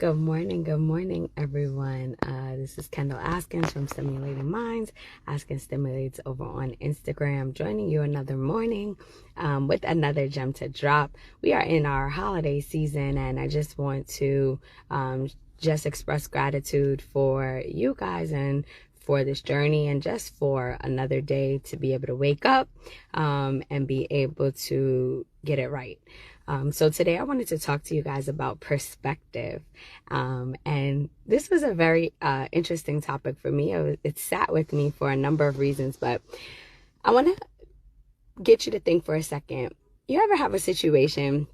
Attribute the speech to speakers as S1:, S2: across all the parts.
S1: Good morning, everyone. This is Kendall Askins from Stimulating Minds. Askin Stimulates over on Instagram, joining you another morning with another gem to drop. We are in our holiday season, and I just want to just express gratitude for you guys and for this journey, and just for another day to be able to wake up and be able to get it right. So today I wanted to talk to you guys about perspective. And this was a very interesting topic for me. It sat with me for a number of reasons, but I want to get you to think for a second. You ever have a situation,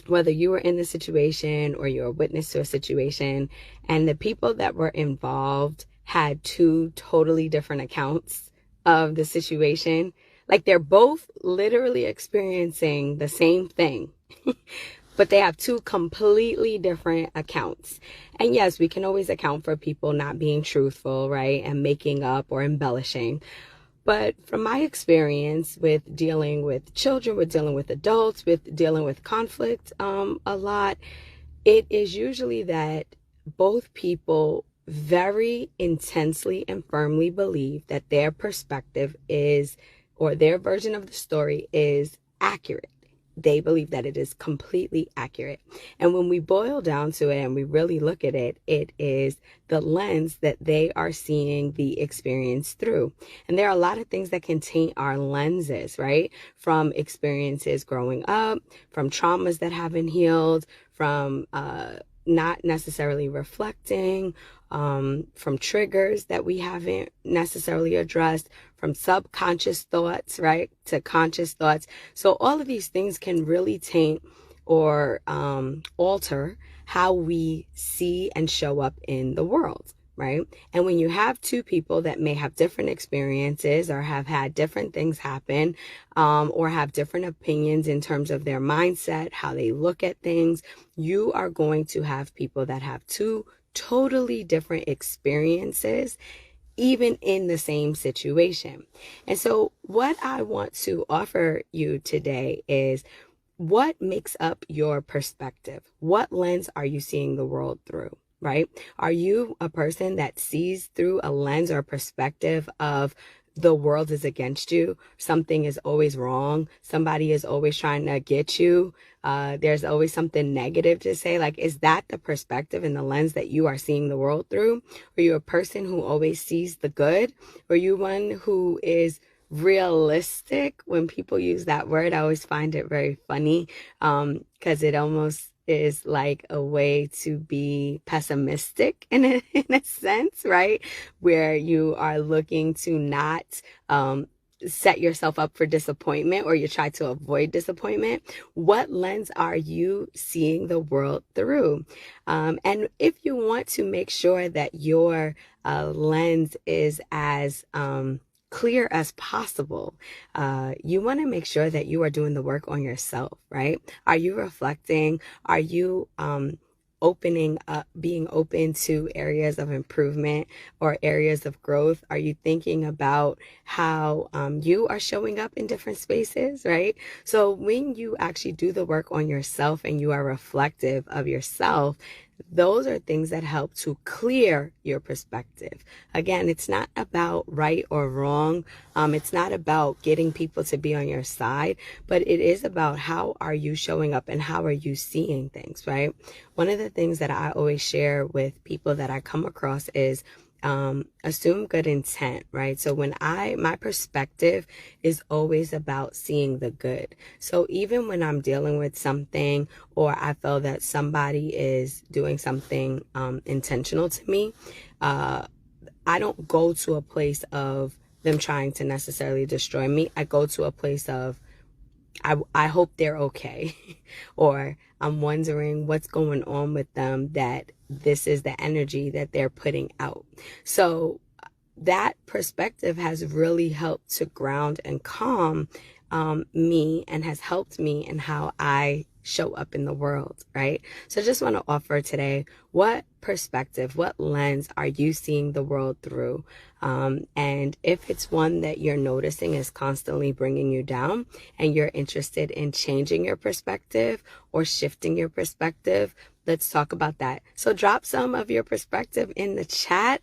S1: whether you were in the situation or you're a witness to a situation, and the people that were involved had two totally different accounts of the situation? Like, they're both literally experiencing the same thing, but they have two completely different accounts. And yes, we can always account for people not being truthful, right? And making up or embellishing. But from my experience with dealing with children, with dealing with adults, with dealing with conflict a lot, it is usually that both people very intensely and firmly believe that their perspective is, or their version of the story is, accurate. They believe that it is completely accurate. And when we boil down to it and we really look at it, it is the lens that they are seeing the experience through. And there are a lot of things that can taint our lenses, right? From experiences growing up, from traumas that haven't healed, from not necessarily reflecting, from triggers that we haven't necessarily addressed, from subconscious thoughts, right, to conscious thoughts. So all of these things can really taint or alter how we see and show up in the world, right? And when you have two people that may have different experiences or have had different things happen, or have different opinions in terms of their mindset, how they look at things, you are going to have people that have two totally different experiences, even in the same situation. And so what I want to offer you today is, what makes up your perspective? What lens are you seeing the world through, right? Are you a person that sees through a lens or perspective of the world is against you, something is always wrong, somebody is always trying to get you, there's always something negative to say? Like, is that the perspective and the lens that you are seeing the world through? Are you a person who always sees the good? Or are you one who is realistic? When people use that word, I always find it very funny, because it almost is like a way to be pessimistic in a sense, right? Where you are looking to not set yourself up for disappointment, or you try to avoid disappointment. What lens are you seeing the world through? And if you want to make sure that your lens is as clear as possible, you want to make sure that you are doing the work on yourself, right? Are you reflecting? Are you opening up, being open to areas of improvement or areas of growth? Are you thinking about how you are showing up in different spaces, right? So when you actually do the work on yourself and you are reflective of yourself, those are things that help to clear your perspective. Again, it's not about right or wrong. It's not about getting people to be on your side, but it is about how are you showing up and how are you seeing things, right? One of the things that I always share with people that I come across is assume good intent, right? So my perspective is always about seeing the good. So even when I'm dealing with something, or I feel that somebody is doing something intentional to me, I don't go to a place of them trying to necessarily destroy me. I go to a place of, I hope they're okay. Or I'm wondering what's going on with them, that this is the energy that they're putting out. So that perspective has really helped to ground and calm me, and has helped me in how I show up in the world, right? So I just want to offer today, what perspective, what lens are you seeing the world through? And if it's one that you're noticing is constantly bringing you down and you're interested in changing your perspective or shifting your perspective, let's talk about that. So drop some of your perspective in the chat.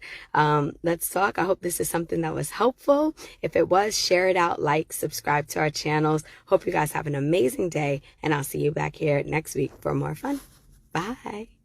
S1: Let's talk. I hope this is something that was helpful. If it was, share it out, like, subscribe to our channels. Hope you guys have an amazing day, and I'll see you back here next week for more fun. Bye.